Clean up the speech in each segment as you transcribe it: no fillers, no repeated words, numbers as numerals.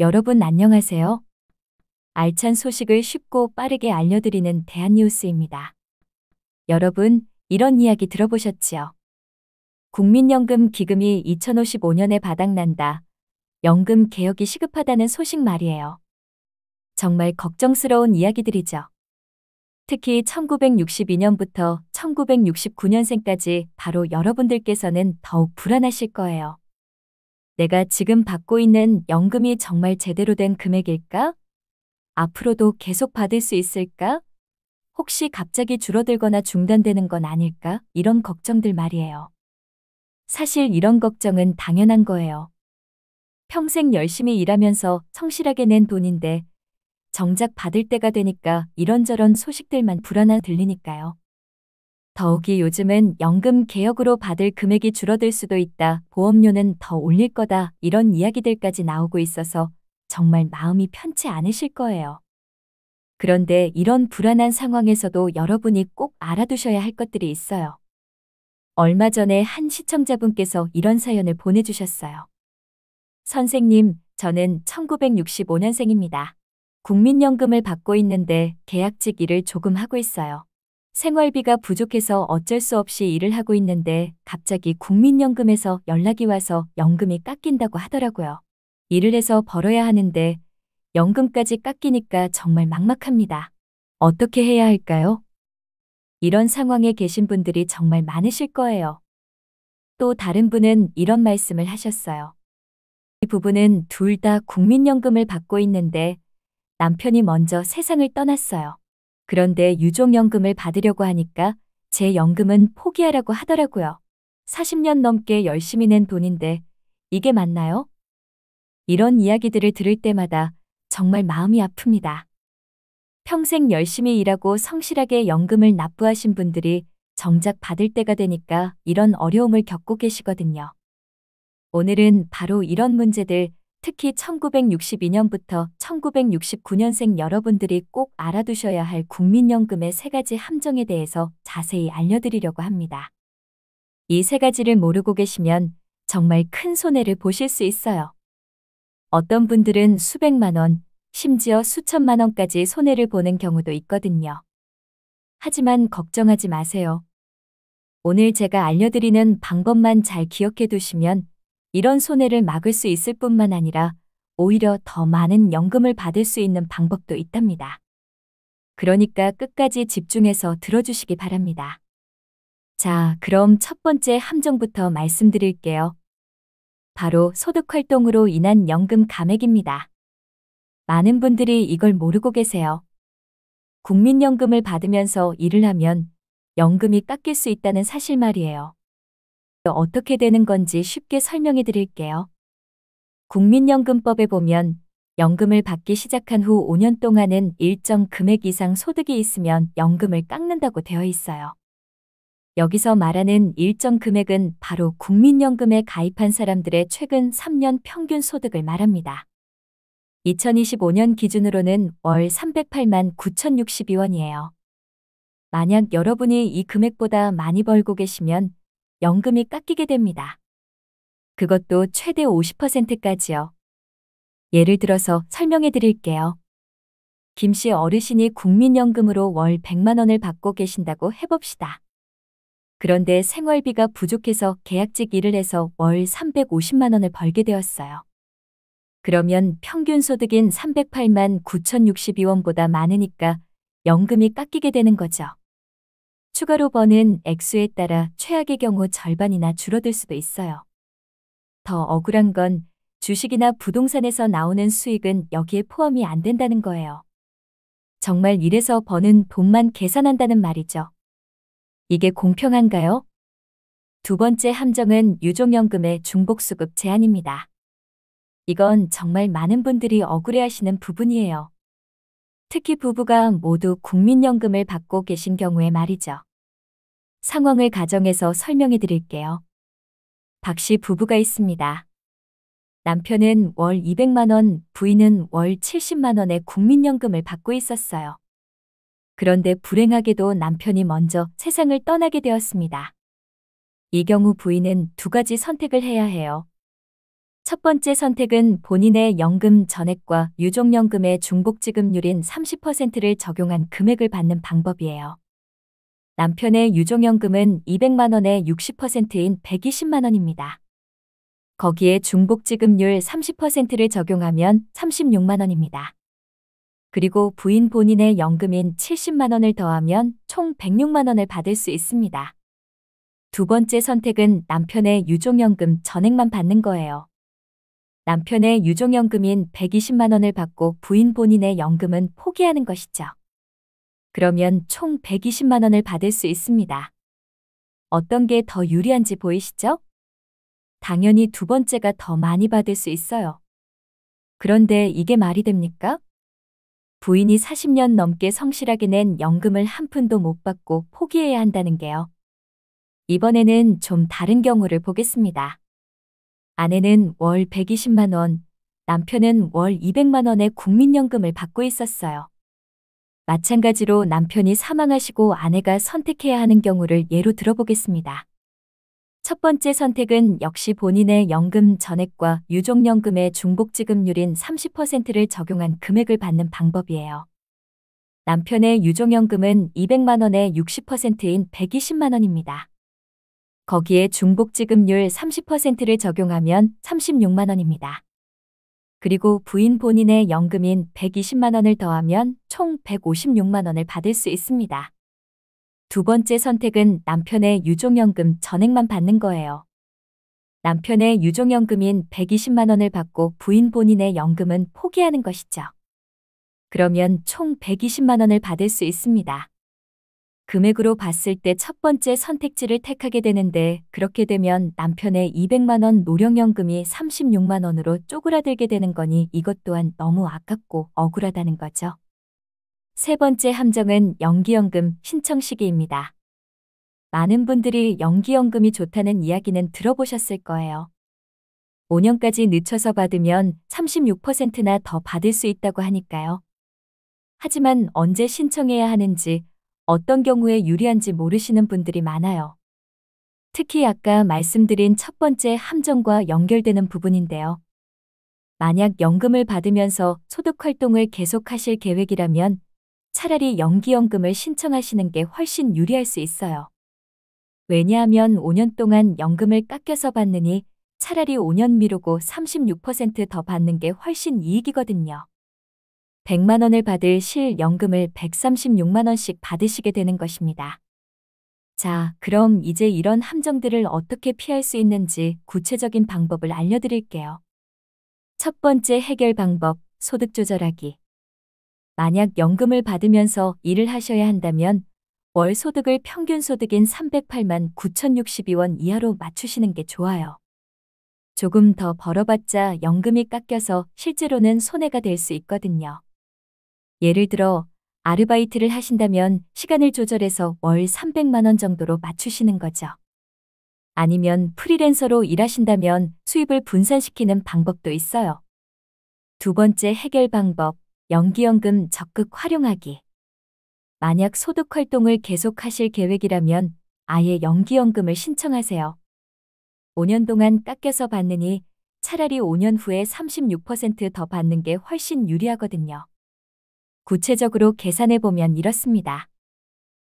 여러분 안녕하세요. 알찬 소식을 쉽고 빠르게 알려드리는 대한뉴스입니다. 여러분, 이런 이야기 들어보셨지요? 국민연금 기금이 2055년에 바닥난다. 연금 개혁이 시급하다는 소식 말이에요. 정말 걱정스러운 이야기들이죠. 특히 1962년부터 1969년생까지 바로 여러분들께서는 더욱 불안하실 거예요. 내가 지금 받고 있는 연금이 정말 제대로 된 금액일까? 앞으로도 계속 받을 수 있을까? 혹시 갑자기 줄어들거나 중단되는 건 아닐까? 이런 걱정들 말이에요. 사실 이런 걱정은 당연한 거예요. 평생 열심히 일하면서 성실하게 낸 돈인데 정작 받을 때가 되니까 이런저런 소식들만 불안하 들리니까요. 더욱이 요즘은 연금 개혁으로 받을 금액이 줄어들 수도 있다, 보험료는 더 올릴 거다, 이런 이야기들까지 나오고 있어서 정말 마음이 편치 않으실 거예요. 그런데 이런 불안한 상황에서도 여러분이 꼭 알아두셔야 할 것들이 있어요. 얼마 전에 한 시청자분께서 이런 사연을 보내주셨어요. 선생님, 저는 1965년생입니다. 국민연금을 받고 있는데 계약직 일을 조금 하고 있어요. 생활비가 부족해서 어쩔 수 없이 일을 하고 있는데 갑자기 국민연금에서 연락이 와서 연금이 깎인다고 하더라고요. 일을 해서 벌어야 하는데 연금까지 깎이니까 정말 막막합니다. 어떻게 해야 할까요? 이런 상황에 계신 분들이 정말 많으실 거예요. 또 다른 분은 이런 말씀을 하셨어요. 이 부부는 둘 다 국민연금을 받고 있는데 남편이 먼저 세상을 떠났어요. 그런데 유족연금을 받으려고 하니까 제 연금은 포기하라고 하더라고요. 40년 넘게 열심히 낸 돈인데 이게 맞나요? 이런 이야기들을 들을 때마다 정말 마음이 아픕니다. 평생 열심히 일하고 성실하게 연금을 납부하신 분들이 정작 받을 때가 되니까 이런 어려움을 겪고 계시거든요. 오늘은 바로 이런 문제들, 특히 1962년부터 1969년생 여러분들이 꼭 알아두셔야 할 국민연금의 세 가지 함정에 대해서 자세히 알려드리려고 합니다. 이 세 가지를 모르고 계시면 정말 큰 손해를 보실 수 있어요. 어떤 분들은 수백만 원, 심지어 수천만 원까지 손해를 보는 경우도 있거든요. 하지만 걱정하지 마세요. 오늘 제가 알려드리는 방법만 잘 기억해 두시면 이런 손해를 막을 수 있을 뿐만 아니라 오히려 더 많은 연금을 받을 수 있는 방법도 있답니다. 그러니까 끝까지 집중해서 들어주시기 바랍니다. 자, 그럼 첫 번째 함정부터 말씀드릴게요. 바로 소득활동으로 인한 연금 감액입니다. 많은 분들이 이걸 모르고 계세요. 국민연금을 받으면서 일을 하면 연금이 깎일 수 있다는 사실 말이에요. 어떻게 되는 건지 쉽게 설명해 드릴게요. 국민연금법에 보면 연금을 받기 시작한 후 5년 동안은 일정 금액 이상 소득이 있으면 연금을 깎는다고 되어 있어요. 여기서 말하는 일정 금액은 바로 국민연금에 가입한 사람들의 최근 3년 평균 소득을 말합니다. 2025년 기준으로는 월 308만 9,062원이에요. 만약 여러분이 이 금액보다 많이 벌고 계시면 연금이 깎이게 됩니다. 그것도 최대 50%까지요. 예를 들어서 설명해 드릴게요. 김 씨 어르신이 국민연금으로 월 100만 원을 받고 계신다고 해봅시다. 그런데 생활비가 부족해서 계약직 일을 해서 월 350만 원을 벌게 되었어요. 그러면 평균 소득인 308만 9,062원보다 많으니까 연금이 깎이게 되는 거죠. 추가로 버는 액수에 따라 최악의 경우 절반이나 줄어들 수도 있어요. 더 억울한 건 주식이나 부동산에서 나오는 수익은 여기에 포함이 안 된다는 거예요. 정말 일해서 버는 돈만 계산한다는 말이죠. 이게 공평한가요? 두 번째 함정은 유족연금의 중복수급 제한입니다. 이건 정말 많은 분들이 억울해하시는 부분이에요. 특히 부부가 모두 국민연금을 받고 계신 경우에 말이죠. 상황을 가정해서 설명해 드릴게요. 박 씨 부부가 있습니다. 남편은 월 200만 원, 부인은 월 70만 원의 국민연금을 받고 있었어요. 그런데 불행하게도 남편이 먼저 세상을 떠나게 되었습니다. 이 경우 부인은 두 가지 선택을 해야 해요. 첫 번째 선택은 본인의 연금 전액과 유족연금의 중복지급률인 30%를 적용한 금액을 받는 방법이에요. 남편의 유족연금은 200만 원의 60%인 120만 원입니다. 거기에 중복지급률 30%를 적용하면 36만 원입니다. 그리고 부인 본인의 연금인 70만 원을 더하면 총 106만 원을 받을 수 있습니다. 두 번째 선택은 남편의 유족연금 전액만 받는 거예요. 남편의 유족연금인 120만 원을 받고 부인 본인의 연금은 포기하는 것이죠. 그러면 총 120만 원을 받을 수 있습니다. 어떤 게 더 유리한지 보이시죠? 당연히 두 번째가 더 많이 받을 수 있어요. 그런데 이게 말이 됩니까? 부인이 40년 넘게 성실하게 낸 연금을 한 푼도 못 받고 포기해야 한다는 게요. 이번에는 좀 다른 경우를 보겠습니다. 아내는 월 120만 원, 남편은 월 200만 원의 국민연금을 받고 있었어요. 마찬가지로 남편이 사망하시고 아내가 선택해야 하는 경우를 예로 들어보겠습니다. 첫 번째 선택은 역시 본인의 연금 전액과 유족연금의 중복지급률인 30%를 적용한 금액을 받는 방법이에요. 남편의 유족연금은 200만 원의 60%인 120만 원입니다. 거기에 중복지급률 30%를 적용하면 36만 원입니다. 그리고 부인 본인의 연금인 120만 원을 더하면 총 156만 원을 받을 수 있습니다. 두 번째 선택은 남편의 유족연금 전액만 받는 거예요. 남편의 유족연금인 120만 원을 받고 부인 본인의 연금은 포기하는 것이죠. 그러면 총 120만 원을 받을 수 있습니다. 금액으로 봤을 때 첫 번째 선택지를 택하게 되는데 그렇게 되면 남편의 200만 원 노령연금이 36만 원으로 쪼그라들게 되는 거니 이것 또한 너무 아깝고 억울하다는 거죠. 세 번째 함정은 연기연금 신청 시기입니다. 많은 분들이 연기연금이 좋다는 이야기는 들어보셨을 거예요. 5년까지 늦춰서 받으면 36%나 더 받을 수 있다고 하니까요. 하지만 언제 신청해야 하는지 어떤 경우에 유리한지 모르시는 분들이 많아요. 특히 아까 말씀드린 첫 번째 함정과 연결되는 부분인데요. 만약 연금을 받으면서 소득활동을 계속하실 계획이라면 차라리 연기연금을 신청하시는 게 훨씬 유리할 수 있어요. 왜냐하면 5년 동안 연금을 깎여서 받느니 차라리 5년 미루고 36% 더 받는 게 훨씬 이익이거든요. 100만 원을 받을 실연금을 136만 원씩 받으시게 되는 것입니다. 자, 그럼 이제 이런 함정들을 어떻게 피할 수 있는지 구체적인 방법을 알려드릴게요. 첫 번째 해결 방법, 소득 조절하기. 만약 연금을 받으면서 일을 하셔야 한다면 월 소득을 평균 소득인 308만 9,062원 이하로 맞추시는 게 좋아요. 조금 더 벌어봤자 연금이 깎여서 실제로는 손해가 될 수 있거든요. 예를 들어 아르바이트를 하신다면 시간을 조절해서 월 300만 원 정도로 맞추시는 거죠. 아니면 프리랜서로 일하신다면 수입을 분산시키는 방법도 있어요. 두 번째 해결 방법, 연기연금 적극 활용하기. 만약 소득 활동을 계속하실 계획이라면 아예 연기연금을 신청하세요. 5년 동안 깎여서 받느니 차라리 5년 후에 36%더 받는 게 훨씬 유리하거든요. 구체적으로 계산해보면 이렇습니다.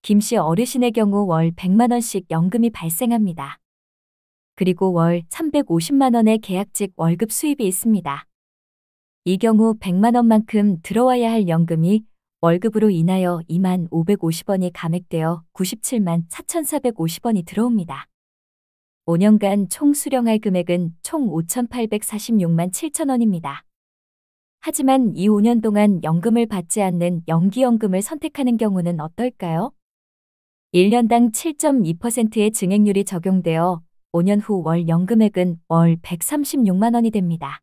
김 씨 어르신의 경우 월 100만 원씩 연금이 발생합니다. 그리고 월 350만 원의 계약직 월급 수입이 있습니다. 이 경우 100만 원만큼 들어와야 할 연금이 월급으로 인하여 2만 550원이 감액되어 97만 4,450원이 들어옵니다. 5년간 총 수령할 금액은 총 5,846만 7천 원입니다. 하지만 이 5년 동안 연금을 받지 않는 연기연금을 선택하는 경우는 어떨까요? 1년당 7.2%의 증액률이 적용되어 5년 후 월 연금액은 월 136만 원이 됩니다.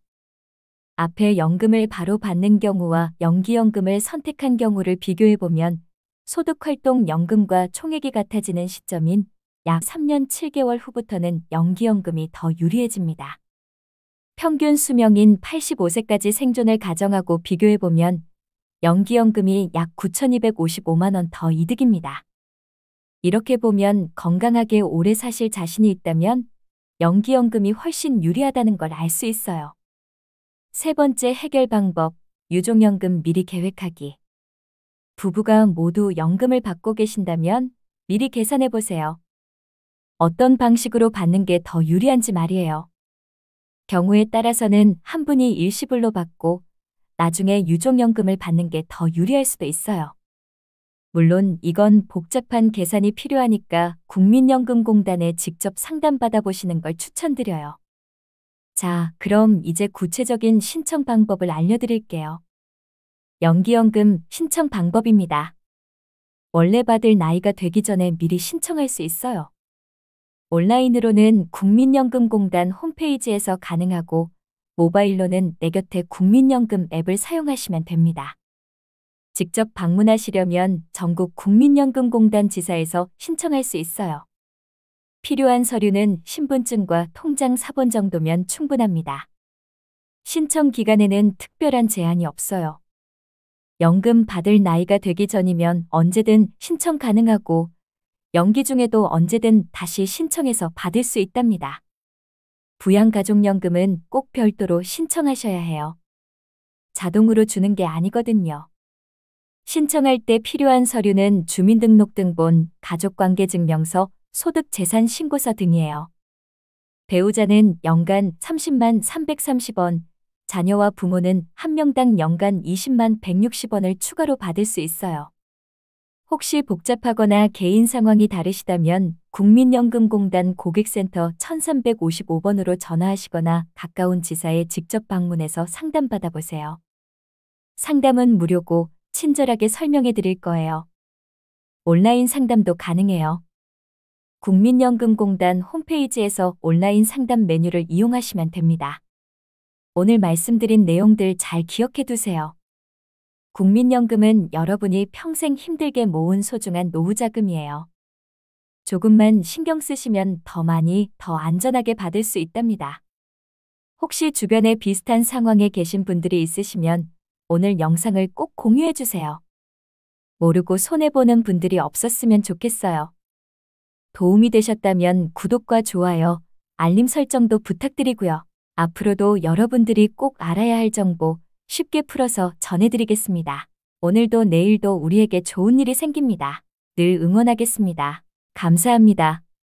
앞에 연금을 바로 받는 경우와 연기연금을 선택한 경우를 비교해보면 소득활동 연금과 총액이 같아지는 시점인 약 3년 7개월 후부터는 연기연금이 더 유리해집니다. 평균 수명인 85세까지 생존을 가정하고 비교해보면 연기연금이 약 9,255만 원 더 이득입니다. 이렇게 보면 건강하게 오래 사실 자신이 있다면 연기연금이 훨씬 유리하다는 걸 알 수 있어요. 세 번째 해결 방법, 유종연금 미리 계획하기. 부부가 모두 연금을 받고 계신다면 미리 계산해 보세요. 어떤 방식으로 받는 게 더 유리한지 말이에요. 경우에 따라서는 한 분이 일시불로 받고 나중에 유종연금을 받는 게 더 유리할 수도 있어요. 물론 이건 복잡한 계산이 필요하니까 국민연금공단에 직접 상담받아 보시는 걸 추천드려요. 자, 그럼 이제 구체적인 신청 방법을 알려드릴게요. 연기연금 신청 방법입니다. 원래 받을 나이가 되기 전에 미리 신청할 수 있어요. 온라인으로는 국민연금공단 홈페이지에서 가능하고 모바일로는 내 곁에 국민연금 앱을 사용하시면 됩니다. 직접 방문하시려면 전국 국민연금공단 지사에서 신청할 수 있어요. 필요한 서류는 신분증과 통장 사본 정도면 충분합니다. 신청 기간에는 특별한 제한이 없어요. 연금 받을 나이가 되기 전이면 언제든 신청 가능하고 연기 중에도 언제든 다시 신청해서 받을 수 있답니다. 부양가족연금은 꼭 별도로 신청하셔야 해요. 자동으로 주는 게 아니거든요. 신청할 때 필요한 서류는 주민등록등본, 가족관계증명서, 소득재산신고서 등이에요. 배우자는 연간 30만 330원, 자녀와 부모는 한 명당 연간 20만 160원을 추가로 받을 수 있어요. 혹시 복잡하거나 개인 상황이 다르시다면 국민연금공단 고객센터 1355번으로 전화하시거나 가까운 지사에 직접 방문해서 상담받아 보세요. 상담은 무료고 친절하게 설명해 드릴 거예요. 온라인 상담도 가능해요. 국민연금공단 홈페이지에서 온라인 상담 메뉴를 이용하시면 됩니다. 오늘 말씀드린 내용들 잘 기억해 두세요. 국민연금은 여러분이 평생 힘들게 모은 소중한 노후자금이에요. 조금만 신경 쓰시면 더 많이, 더 안전하게 받을 수 있답니다. 혹시 주변에 비슷한 상황에 계신 분들이 있으시면 오늘 영상을 꼭 공유해 주세요. 모르고 손해보는 분들이 없었으면 좋겠어요. 도움이 되셨다면 구독과 좋아요, 알림 설정도 부탁드리고요. 앞으로도 여러분들이 꼭 알아야 할 정보 쉽게 풀어서 전해드리겠습니다. 오늘도 내일도 우리에게 좋은 일이 생깁니다. 늘 응원하겠습니다. 감사합니다.